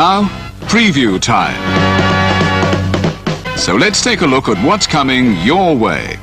Now, preview time. So let's take a look at what's coming your way.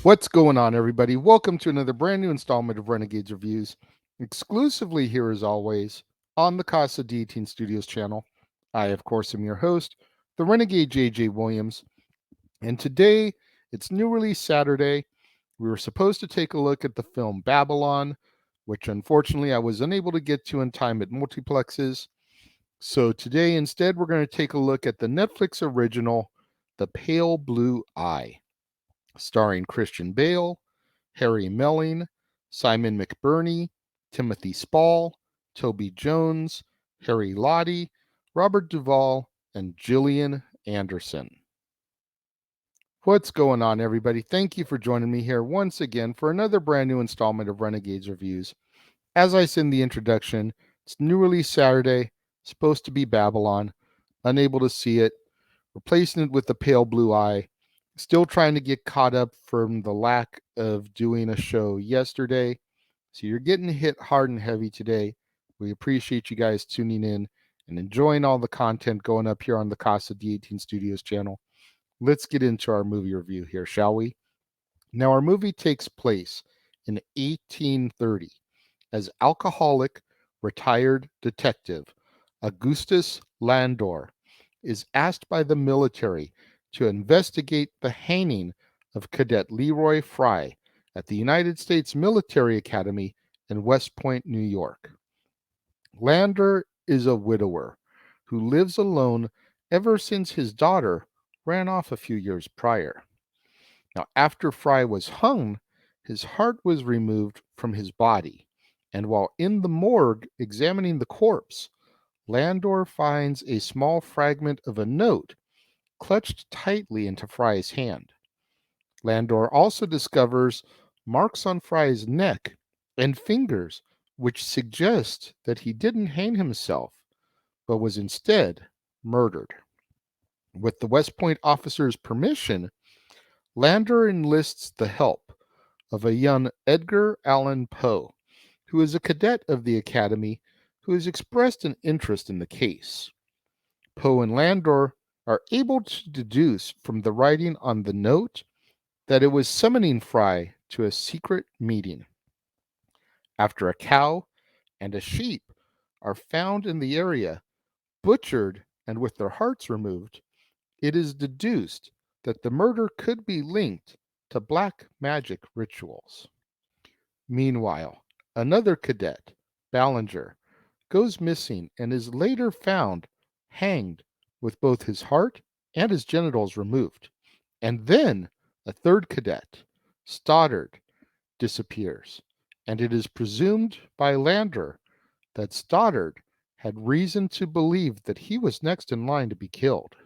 What's going on, everybody? Welcome to another brand new installment of Renegades Reviews, exclusively here as always on the Casa D18 Studios channel. I, of course, am your host, the Renegade JJ Williams, and today it's new release Saturday. We were supposed to take a look at the film Babylon, which unfortunately I was unable to get to in time at multiplexes. So today, instead, we're going to take a look at the Netflix original, The Pale Blue Eye, starring Christian Bale, Harry Melling, Simon McBurney, Timothy Spall, Toby Jones, Harry Lottie, Robert Duvall, and Gillian Anderson. What's going on, everybody? Thank you for joining me here once again for another brand new installment of Renegades Reviews. As I said in the introduction, it's new release Saturday, supposed to be Babylon, unable to see it, replacing it with The Pale Blue Eye. Still trying to get caught up from the lack of doing a show yesterday. So you're getting hit hard and heavy today We appreciate you guys tuning in and enjoying all the content going up here on the Casa D18 Studios channel. Let's get into our movie review here, shall we? Now, our movie takes place in 1830 as alcoholic retired detective Augustus Landor is asked by the military to investigate the hanging of Cadet Leroy Fry at the United States Military Academy in West Point, New York. Landor is a widower who lives alone ever since his daughter ran off a few years prior. Now, after Fry was hung, his heart was removed from his body, and while in the morgue examining the corpse, Landor finds a small fragment of a note clutched tightly into Fry's hand. Landor also discovers marks on Fry's neck and fingers, which suggest that he didn't hang himself, but was instead murdered. With the West Point officer's permission, Landor enlists the help of a young Edgar Allan Poe, who is a cadet of the Academy who has expressed an interest in the case. Poe and Landor are able to deduce from the writing on the note that it was summoning Fry to a secret meeting. After a cow and a sheep are found in the area, butchered and with their hearts removed, it is deduced that the murder could be linked to black magic rituals. Meanwhile, another cadet, Ballinger, goes missing and is later found hanged with both his heart and his genitals removed. And then a third cadet, Stoddard, disappears, and it is presumed by Landor that Stoddard had reason to believe that he was next in line to be killed.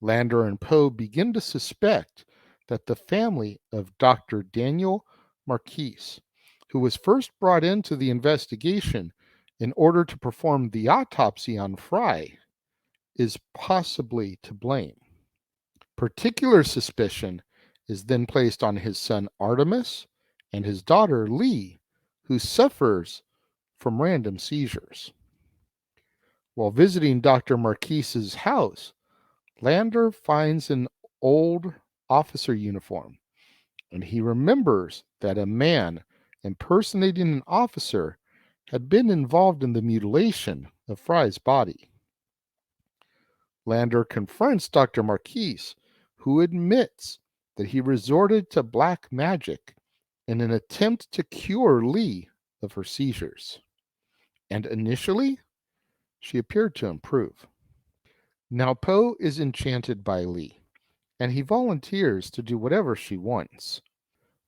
Landor and Poe begin to suspect that the family of Dr. Daniel Marquise, who was first brought into the investigation in order to perform the autopsy on Fry, is possibly to blame. Particular suspicion is then placed on his son Artemis and his daughter Lee, who suffers from random seizures. While visiting Dr. Marquise's house, Landor finds an old officer uniform, and he remembers that a man impersonating an officer had been involved in the mutilation of Fry's body. Landor confronts Dr. Marquise, who admits that he resorted to black magic in an attempt to cure Lee of her seizures. And initially, she appeared to improve. Now Poe is enchanted by Lee, and he volunteers to do whatever she wants.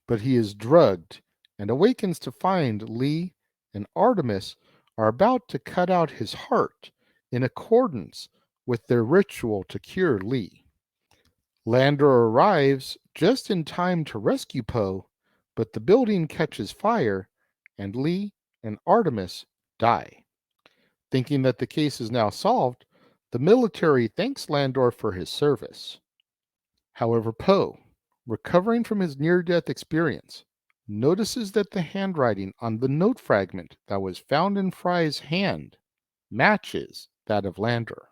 But he is drugged and awakens to find Lee and Artemis are about to cut out his heart in accordance with their ritual to cure Lee. Landor arrives just in time to rescue Poe, but the building catches fire and Lee and Artemis die. Thinking that the case is now solved, the military thanks Landor for his service. However, Poe, recovering from his near-death experience, notices that the handwriting on the note fragment that was found in Fry's hand matches that of Landor.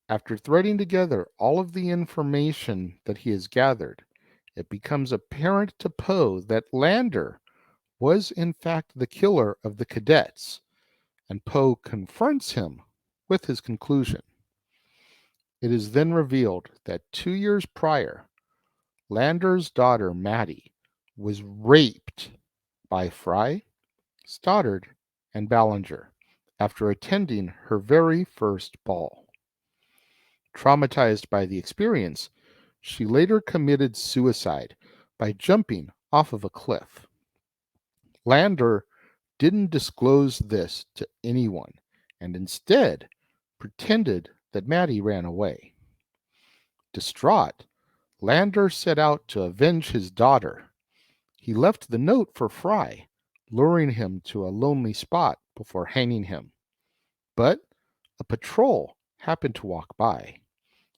After threading together all of the information that he has gathered, it becomes apparent to Poe that Landor was in fact the killer of the cadets, and Poe confronts him with his conclusion. It is then revealed that 2 years prior, Landor's daughter, Maddie, was raped by Fry, Stoddard, and Ballinger after attending her very first ball. Traumatized by the experience, she later committed suicide by jumping off of a cliff. Landor didn't disclose this to anyone and instead pretended that Maddie ran away. Distraught, Landor set out to avenge his daughter. He left the note for Fry, luring him to a lonely spot before hanging him. But a patrol happened to walk by,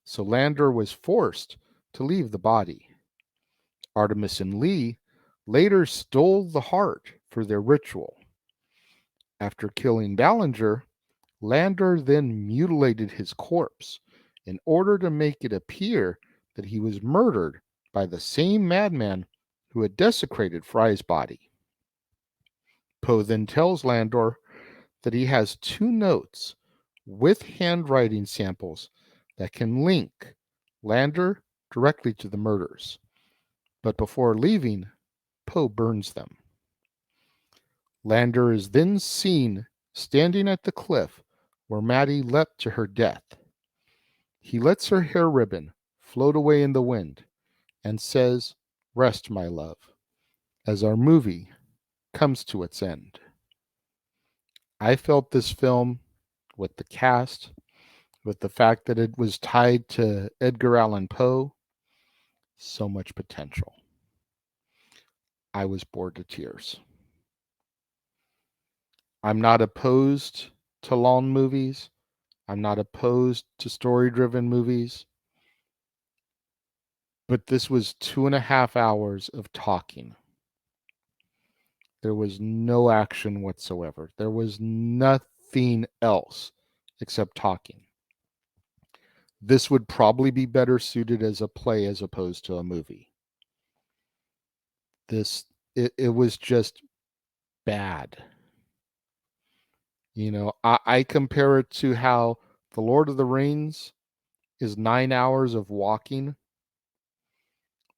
so Landor was forced to leave the body. Artemis and Lee later stole the heart for their ritual. After killing Ballinger, Lander then mutilated his corpse in order to make it appear that he was murdered by the same madman who had desecrated Fry's body. Poe then tells Landor that he has 2 notes with handwriting samples that can link Lander directly to the murders. But before leaving, Poe burns them. Lander is then seen standing at the cliff where Maddie leapt to her death. He lets her hair ribbon float away in the wind and says, "Rest, my love," as our movie comes to its end. I felt this film, with the cast, with the fact that it was tied to Edgar Allan Poe, so much potential. I was bored to tears. I'm not opposed to long movies. I'm not opposed to story-driven movies. But this was 2.5 hours of talking. There was no action whatsoever. There was nothing else except talking. This would probably be better suited as a play as opposed to a movie. It was just bad. You know, I compare it to how The Lord of the Rings is 9 hours of walking.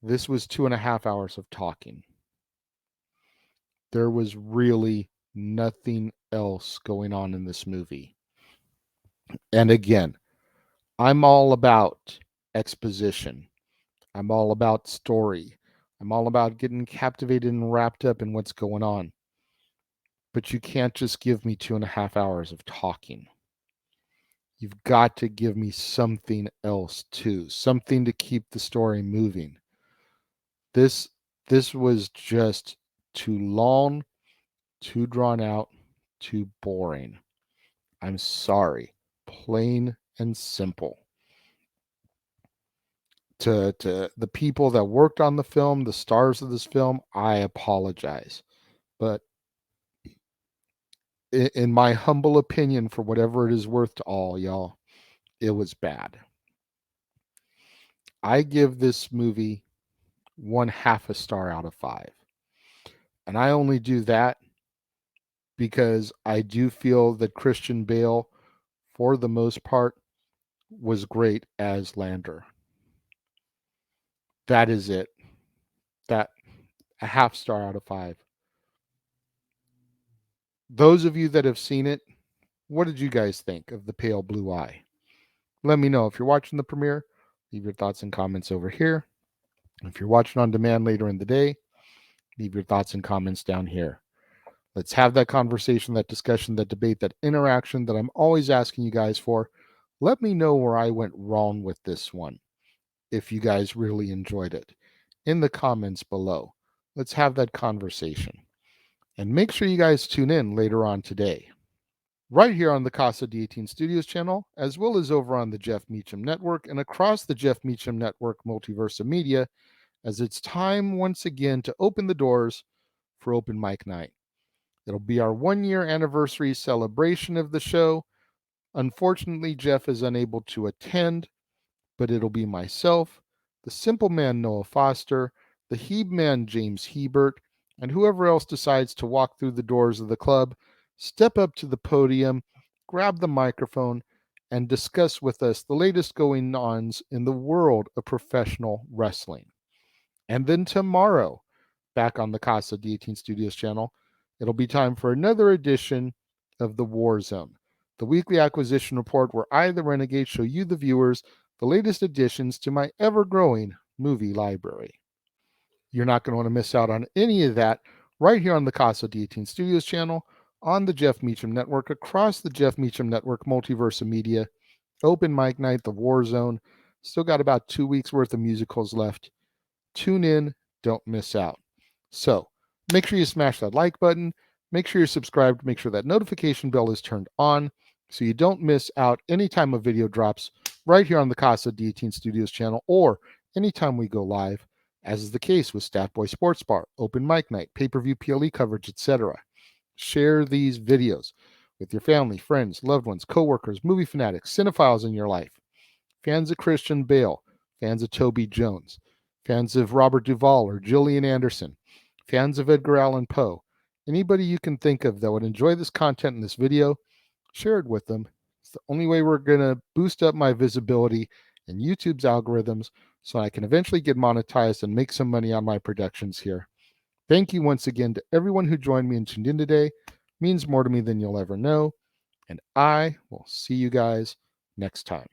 This was 2.5 hours of talking. There was really nothing else going on in this movie. And again, I'm all about exposition. I'm all about story. I'm all about getting captivated and wrapped up in what's going on. But you can't just give me 2.5 hours of talking. You've got to give me something else too, something to keep the story moving. This was just too long, too drawn out, too boring. I'm sorry. Plain and simple. To the people that worked on the film, the stars of this film, I apologize. But in my humble opinion, for whatever it is worth to all y'all, it was bad. I give this movie 1/2 a star out of 5. And I only do that because I do feel that Christian Bale, for the most part, was great as Lander. That is it. That a 1/2 star out of 5. Those of you that have seen it, what did you guys think of The Pale Blue Eye? Let me know. If you're watching the premiere, leave your thoughts and comments over here. If you're watching on demand later in the day, leave your thoughts and comments down here. Let's have that conversation, that discussion, that debate, that interaction that I'm always asking you guys for. Let me know where I went wrong with this one, if you guys really enjoyed it, in the comments below. Let's have that conversation. And make sure you guys tune in later on today, right here on the Casa D18 Studios channel, as well as over on the Jeff Meacham Network and across the Jeff Meacham Network multiverse of media, as it's time once again to open the doors for Open Mic Night. It'll be our 1-year anniversary celebration of the show. Unfortunately, Jeff is unable to attend, but it'll be myself, the Simple Man Noah Foster, the Heeb Man James Hebert, and whoever else decides to walk through the doors of the club, step up to the podium, grab the microphone, and discuss with us the latest going-ons in the world of professional wrestling. And then tomorrow, back on the Casa D18 Studios channel, it'll be time for another edition of the War Zone, the weekly acquisition report where I, the Renegade, show you, the viewers, the latest additions to my ever-growing movie library. You're not going to want to miss out on any of that right here on the Casa D18 Studios channel, on the Jeff Meacham Network, across the Jeff Meacham Network multiverse of media, Open Mic Night, the War Zone. Still got about 2 weeks worth of musicals left. Tune in, don't miss out. So make sure you smash that like button. Make sure you're subscribed. Make sure that notification bell is turned on so you don't miss out anytime a video drops right here on the Casa D18 Studios channel, or anytime we go live, as is the case with Stat Boy Sports Bar, Open Mic Night, pay-per-view PLE coverage, etc. Share these videos with your family, friends, loved ones, coworkers, movie fanatics, cinephiles in your life, fans of Christian Bale, fans of Toby Jones, fans of Robert Duvall or Gillian Anderson, fans of Edgar Allan Poe. Anybody you can think of that would enjoy this content in this video, share it with them. It's the only way we're going to boost up my visibility in YouTube's algorithms so I can eventually get monetized and make some money on my productions here. Thank you once again to everyone who joined me and tuned in today. It means more to me than you'll ever know. And I will see you guys next time.